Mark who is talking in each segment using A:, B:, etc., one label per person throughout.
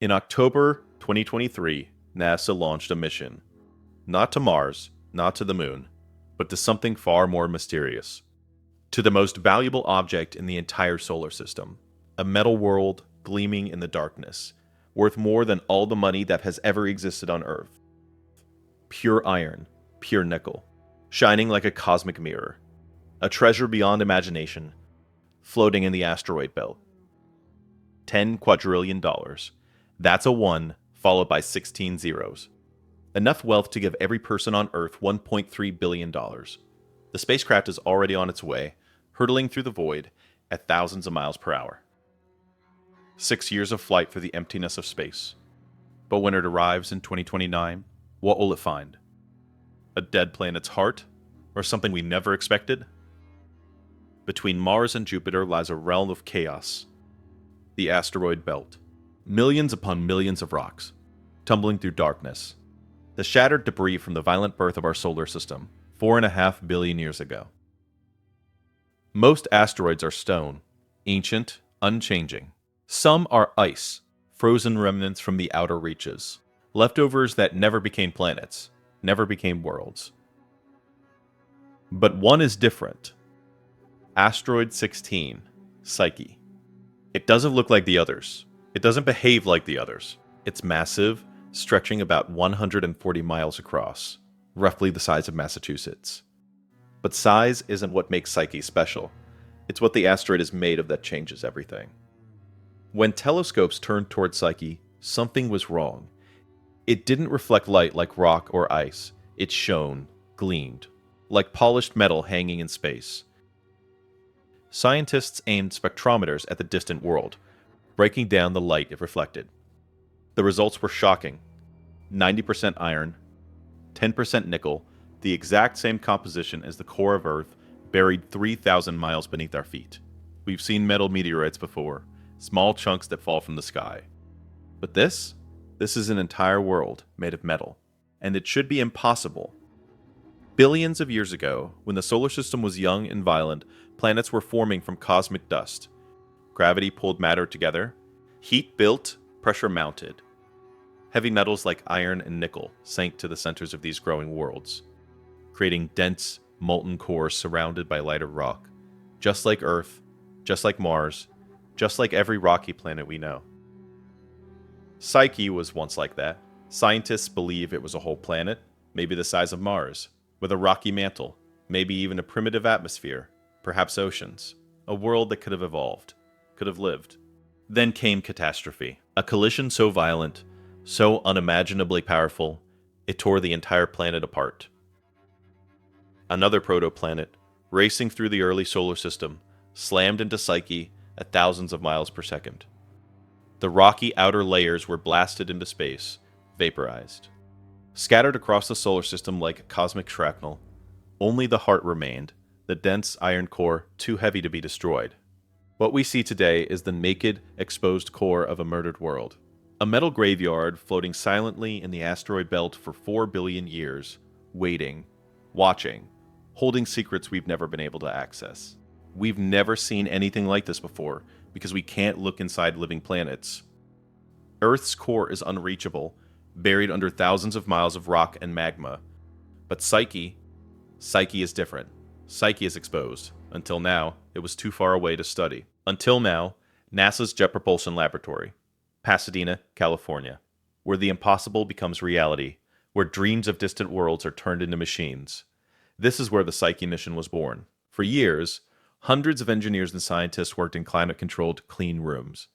A: In October 2023, NASA launched a mission. Not to Mars, not to the Moon, but to something far more mysterious. To the most valuable object in the entire solar system. A metal world gleaming in the darkness, worth more than all the money that has ever existed on Earth. Pure iron, pure nickel, shining like a cosmic mirror. A treasure beyond imagination, floating in the asteroid belt. $10 quadrillion. That's a 1 followed by 16 zeros. Enough wealth to give every person on Earth $1.3 billion. The spacecraft is already on its way, hurtling through the void at thousands of miles per hour. 6 years of flight through the emptiness of space. But when it arrives in 2029, what will it find? A dead planet's heart? Or something we never expected? Between Mars and Jupiter lies a realm of chaos. The asteroid belt. Millions upon millions of rocks, tumbling through darkness. The shattered debris from the violent birth of our solar system, 4.5 billion years ago. Most asteroids are stone, ancient, unchanging. Some are ice, frozen remnants from the outer reaches, leftovers that never became planets, never became worlds. But one is different. Asteroid 16, Psyche. It doesn't look like the others. It doesn't behave like the others. It's massive, stretching about 140 miles across, roughly the size of Massachusetts. But size isn't what makes Psyche special. It's what the asteroid is made of that changes everything. When telescopes turned toward Psyche, something was wrong. It didn't reflect light like rock or ice. It shone, gleamed, like polished metal hanging in space. Scientists aimed spectrometers at the distant world, breaking down the light it reflected. The results were shocking. 90% iron, 10% nickel, the exact same composition as the core of Earth, buried 3,000 miles beneath our feet. We've seen metal meteorites before, small chunks that fall from the sky. But this is an entire world made of metal, and it should be impossible. Billions of years ago, when the solar system was young and violent, planets were forming from cosmic dust. Gravity pulled matter together. Heat built, pressure mounted. Heavy metals like iron and nickel sank to the centers of these growing worlds, creating dense, molten cores surrounded by lighter rock, just like Earth, just like Mars, just like every rocky planet we know. Psyche was once like that. Scientists believe it was a whole planet, maybe the size of Mars, with a rocky mantle, maybe even a primitive atmosphere, perhaps oceans, a world that could have evolved, could have lived. Then came catastrophe, a collision so violent, so unimaginably powerful, it tore the entire planet apart. Another protoplanet, racing through the early solar system, slammed into Psyche at thousands of miles per second. The rocky outer layers were blasted into space, vaporized. Scattered across the solar system like cosmic shrapnel, only the heart remained, the dense iron core too heavy to be destroyed. What we see today is the naked, exposed core of a murdered world. A metal graveyard floating silently in the asteroid belt for 4 billion years, waiting, watching, holding secrets we've never been able to access. We've never seen anything like this before because we can't look inside living planets. Earth's core is unreachable, buried under thousands of miles of rock and magma. But Psyche is different. Psyche is exposed. Until now, it was too far away to study. Until now, NASA's Jet Propulsion Laboratory, Pasadena, California, where the impossible becomes reality, where dreams of distant worlds are turned into machines. This is where the Psyche mission was born. For years, hundreds of engineers and scientists worked in climate-controlled clean rooms,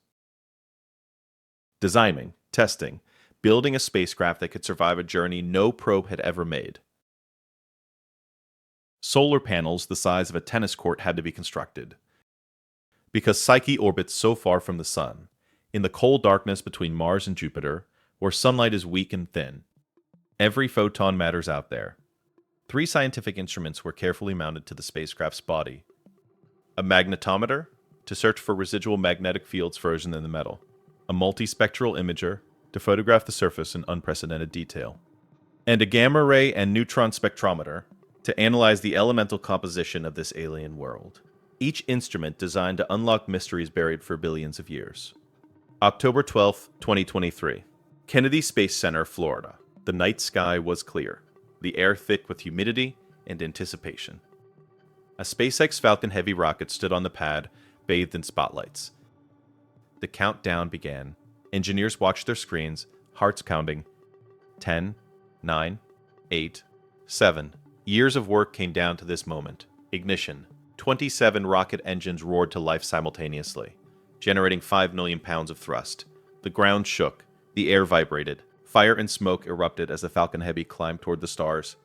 A: designing, testing, building a spacecraft that could survive a journey no probe had ever made. Solar panels the size of a tennis court had to be constructed. Because Psyche orbits so far from the sun, in the cold darkness between Mars and Jupiter, where sunlight is weak and thin, every photon matters out there. 3 scientific instruments were carefully mounted to the spacecraft's body. A magnetometer, to search for residual magnetic fields frozen in the metal. A multispectral imager, to photograph the surface in unprecedented detail. And a gamma ray and neutron spectrometer, to analyze the elemental composition of this alien world. Each instrument designed to unlock mysteries buried for billions of years. October 12th, 2023. Kennedy Space Center, Florida. The night sky was clear, the air thick with humidity and anticipation. A SpaceX Falcon Heavy rocket stood on the pad, bathed in spotlights. The countdown began. Engineers watched their screens, hearts counting. 10, 9, 8, 7. Years of work came down to this moment. Ignition. 27 rocket engines roared to life simultaneously, generating 5 million pounds of thrust. The ground shook. The air vibrated. Fire and smoke erupted as the Falcon Heavy climbed toward the stars.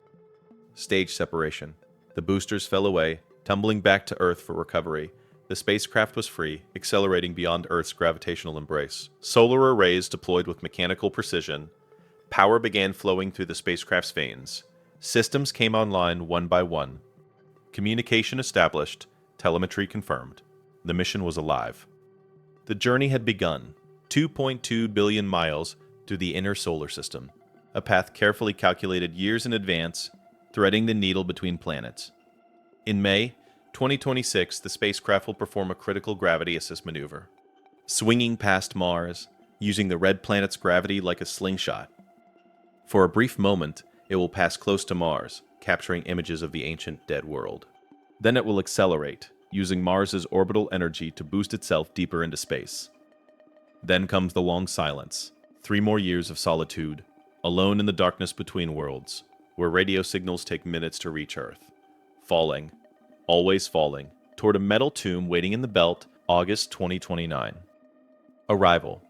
A: Stage separation. The boosters fell away, tumbling back to Earth for recovery. The spacecraft was free, accelerating beyond Earth's gravitational embrace. Solar arrays deployed with mechanical precision. Power began flowing through the spacecraft's veins. Systems came online one by one. Communication established. Telemetry confirmed. The mission was alive. The journey had begun. 2.2 billion miles through the inner solar system. A path carefully calculated years in advance, threading the needle between planets. In May 2026, the spacecraft will perform a critical gravity assist maneuver, swinging past Mars, using the red planet's gravity like a slingshot. For a brief moment, it will pass close to Mars, capturing images of the ancient dead world. Then it will accelerate, using Mars's orbital energy to boost itself deeper into space. Then comes the long silence, 3 more years of solitude, alone in the darkness between worlds, where radio signals take minutes to reach Earth. Falling, always falling, toward a metal tomb waiting in the belt, August 2029. Arrival.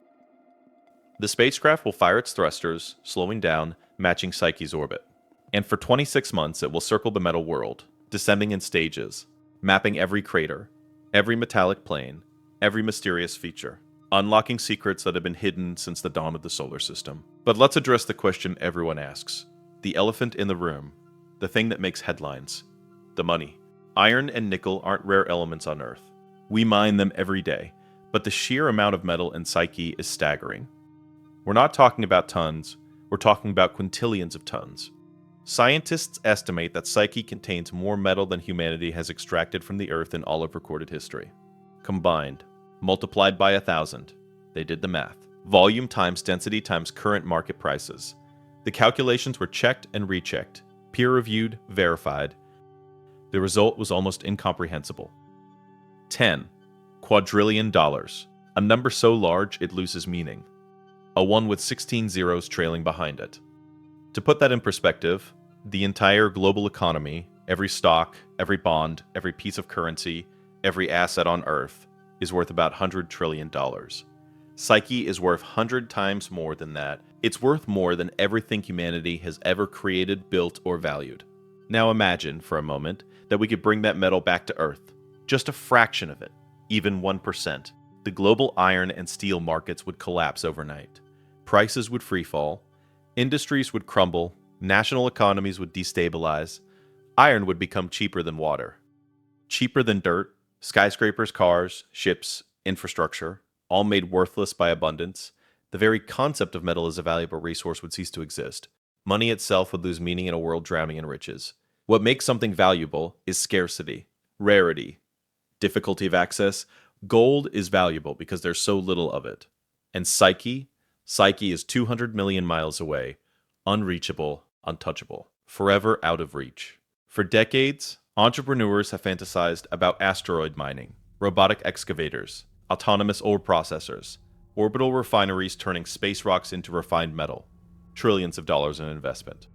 A: The spacecraft will fire its thrusters, slowing down, matching Psyche's orbit. And for 26 months it will circle the metal world, descending in stages, mapping every crater, every metallic plane, every mysterious feature, unlocking secrets that have been hidden since the dawn of the solar system. But let's address the question everyone asks. The elephant in the room. The thing that makes headlines. The money. Iron and nickel aren't rare elements on Earth. We mine them every day, but the sheer amount of metal in Psyche is staggering. We're not talking about tons, we're talking about quintillions of tons. Scientists estimate that Psyche contains more metal than humanity has extracted from the Earth in all of recorded history. Combined, multiplied by 1,000. They did the math. Volume times density times current market prices. The calculations were checked and rechecked, peer-reviewed, verified. The result was almost incomprehensible. 10 quadrillion dollars, a number so large it loses meaning. A 1 with 16 zeros trailing behind it. To put that in perspective, the entire global economy, every stock, every bond, every piece of currency, every asset on Earth, is worth about $100 trillion. Psyche is worth 100 times more than that. It's worth more than everything humanity has ever created, built, or valued. Now imagine, for a moment, that we could bring that metal back to Earth. Just a fraction of it, even 1%. The global iron and steel markets would collapse overnight. Prices would freefall. Industries would crumble. National economies would destabilize. Iron would become cheaper than water. Cheaper than dirt, skyscrapers, cars, ships, infrastructure, all made worthless by abundance. The very concept of metal as a valuable resource would cease to exist. Money itself would lose meaning in a world drowning in riches. What makes something valuable is scarcity, rarity, difficulty of access. Gold is valuable because there's so little of it. And Psyche is 200 million miles away, unreachable, untouchable, forever out of reach. For decades, entrepreneurs have fantasized about asteroid mining, robotic excavators, autonomous ore processors, orbital refineries turning space rocks into refined metal, trillions of dollars in investment.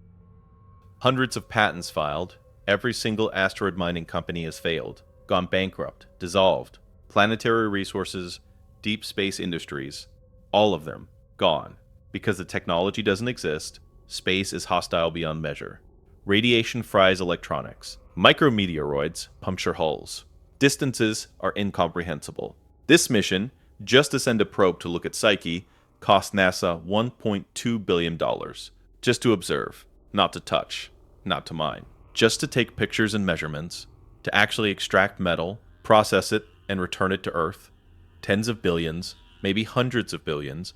A: Hundreds of patents filed, every single asteroid mining company has failed, gone bankrupt, dissolved. Planetary resources, deep space industries, all of them gone. Because the technology doesn't exist, space is hostile beyond measure. Radiation fries electronics. Micrometeoroids puncture hulls. Distances are incomprehensible. This mission, just to send a probe to look at Psyche, cost NASA $1.2 billion. Just to observe, not to touch, not to mine. Just to take pictures and measurements, to actually extract metal, process it, and return it to Earth. Tens of billions, maybe hundreds of billions,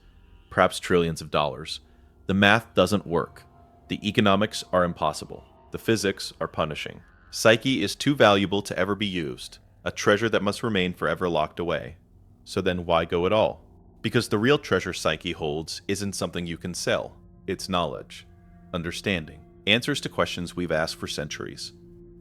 A: perhaps trillions of dollars. The math doesn't work. The economics are impossible. The physics are punishing. Psyche is too valuable to ever be used, a treasure that must remain forever locked away. So then why go at all? Because the real treasure Psyche holds isn't something you can sell. It's knowledge, understanding, answers to questions we've asked for centuries.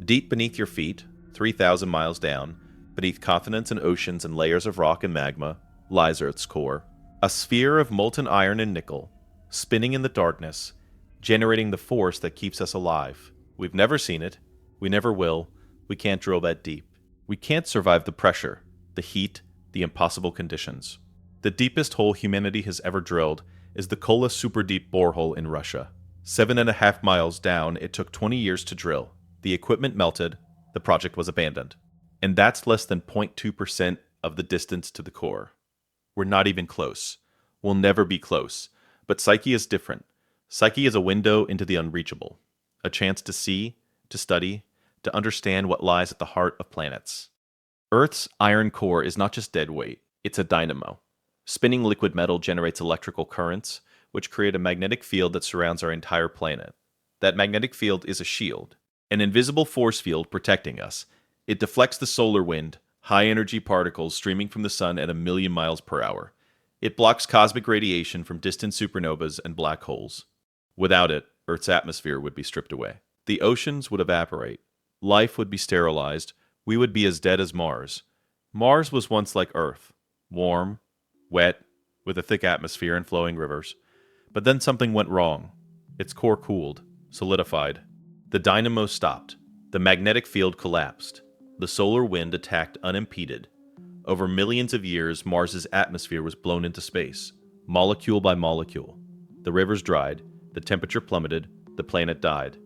A: Deep beneath your feet, 3,000 miles down, beneath continents and oceans and layers of rock and magma, lies Earth's core. A sphere of molten iron and nickel, spinning in the darkness, generating the force that keeps us alive. We've never seen it. We never will. We can't drill that deep. We can't survive the pressure, the heat, the impossible conditions. The deepest hole humanity has ever drilled is the Kola Super Deep borehole in Russia. 7.5 miles down, it took 20 years to drill. The equipment melted. The project was abandoned. And that's less than 0.2% of the distance to the core. We're not even close. We'll never be close. But Psyche is different. Psyche is a window into the unreachable, a chance to see, to study, to understand what lies at the heart of planets. Earth's iron core is not just dead weight, it's a dynamo. Spinning liquid metal generates electrical currents, which create a magnetic field that surrounds our entire planet. That magnetic field is a shield, an invisible force field protecting us. It deflects the solar wind, high-energy particles streaming from the sun at 1,000,000 miles per hour. It blocks cosmic radiation from distant supernovas and black holes. Without it, Earth's atmosphere would be stripped away. The oceans would evaporate. Life would be sterilized. We would be as dead as Mars. Mars was once like Earth, warm, wet, with a thick atmosphere and flowing rivers. But then something went wrong. Its core cooled, solidified. The dynamo stopped. The magnetic field collapsed. The solar wind attacked unimpeded. Over millions of years, Mars's atmosphere was blown into space, molecule by molecule. The rivers dried, the temperature plummeted, the planet died.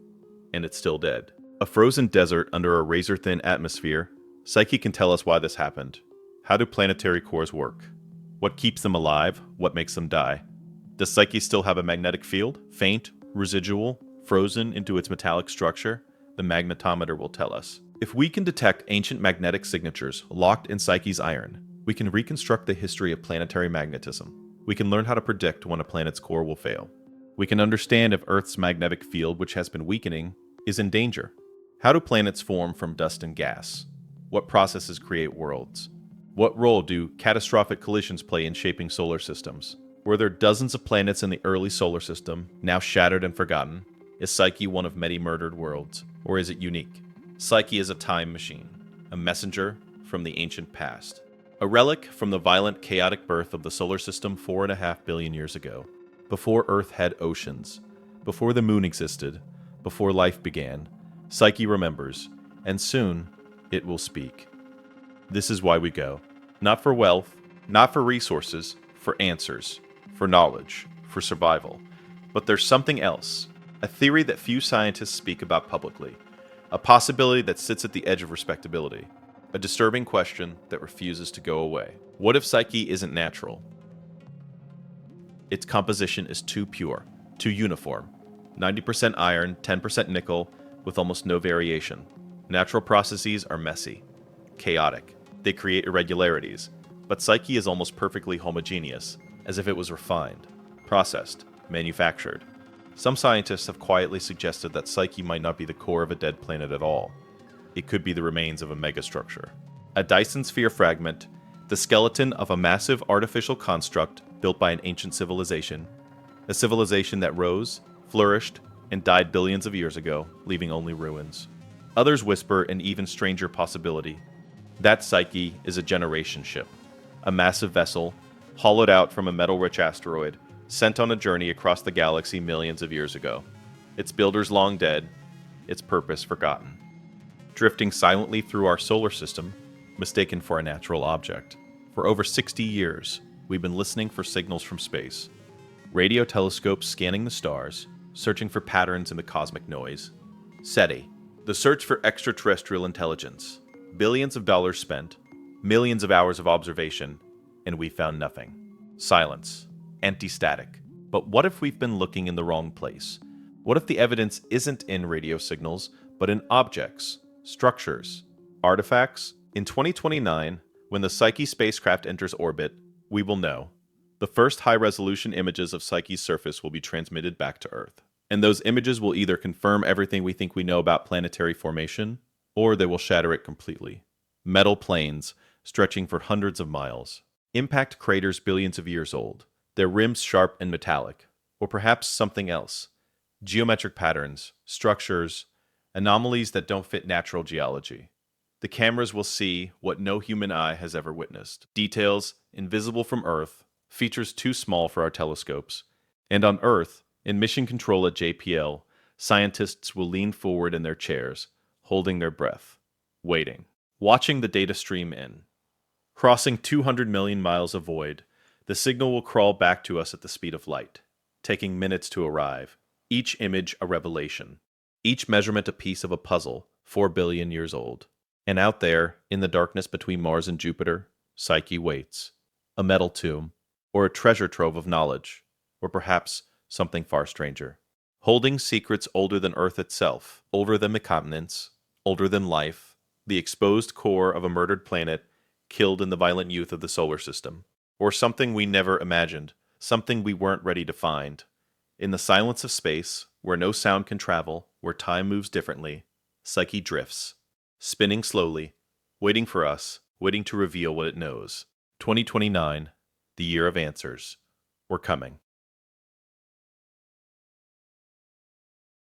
A: And it's still dead. A frozen desert under a razor-thin atmosphere. Psyche can tell us why this happened. How do planetary cores work? What keeps them alive? What makes them die? Does Psyche still have a magnetic field? Faint, residual, frozen into its metallic structure? The magnetometer will tell us. If we can detect ancient magnetic signatures locked in Psyche's iron, we can reconstruct the history of planetary magnetism. We can learn how to predict when a planet's core will fail. We can understand if Earth's magnetic field, which has been weakening, is in danger. How do planets form from dust and gas? What processes create worlds? What role do catastrophic collisions play in shaping solar systems? Were there dozens of planets in the early solar system, now shattered and forgotten? Is Psyche one of many murdered worlds, or is it unique? Psyche is a time machine, a messenger from the ancient past. A relic from the violent, chaotic birth of the solar system 4.5 billion years ago. Before Earth had oceans, before the moon existed, before life began, Psyche remembers, and soon it will speak. This is why we go. Not for wealth, not for resources, for answers, for knowledge, for survival. But there's something else, a theory that few scientists speak about publicly, a possibility that sits at the edge of respectability, a disturbing question that refuses to go away. What if Psyche isn't natural? Its composition is too pure, too uniform. 90% iron, 10% nickel, with almost no variation. Natural processes are messy, chaotic. They create irregularities, but Psyche is almost perfectly homogeneous, as if it was refined, processed, manufactured. Some scientists have quietly suggested that Psyche might not be the core of a dead planet at all. It could be the remains of a megastructure. A Dyson sphere fragment, the skeleton of a massive artificial construct built by an ancient civilization. A civilization that rose, flourished, and died billions of years ago, leaving only ruins. Others whisper an even stranger possibility. That Psyche is a generation ship, a massive vessel, hollowed out from a metal-rich asteroid, sent on a journey across the galaxy millions of years ago. Its builders long dead, its purpose forgotten. Drifting silently through our solar system, mistaken for a natural object. For over 60 years, we've been listening for signals from space. Radio telescopes scanning the stars, searching for patterns in the cosmic noise. SETI, the search for extraterrestrial intelligence. Billions of dollars spent, millions of hours of observation, and we found nothing. Silence. Anti-static. But what if we've been looking in the wrong place? What if the evidence isn't in radio signals, but in objects, structures, artifacts? In 2029, when the Psyche spacecraft enters orbit, we will know. The first high-resolution images of Psyche's surface will be transmitted back to Earth. And those images will either confirm everything we think we know about planetary formation, or they will shatter it completely. Metal plains, stretching for hundreds of miles. Impact craters billions of years old, their rims sharp and metallic, or perhaps something else. Geometric patterns, structures, anomalies that don't fit natural geology. The cameras will see what no human eye has ever witnessed. Details invisible from Earth, features too small for our telescopes. And on Earth, in mission control at JPL, scientists will lean forward in their chairs, holding their breath, waiting, watching the data stream in. Crossing 200 million miles of void, the signal will crawl back to us at the speed of light, taking minutes to arrive, each image a revelation, each measurement a piece of a puzzle 4 billion years old. And out there, in the darkness between Mars and Jupiter, Psyche waits, a metal tomb, or a treasure trove of knowledge, or perhaps something far stranger. Holding secrets older than Earth itself, older than the continents, older than life, the exposed core of a murdered planet killed in the violent youth of the solar system. Or something we never imagined, something we weren't ready to find. In the silence of space, where no sound can travel, where time moves differently, Psyche drifts, spinning slowly, waiting for us, waiting to reveal what it knows. 2029, the year of answers. We're coming.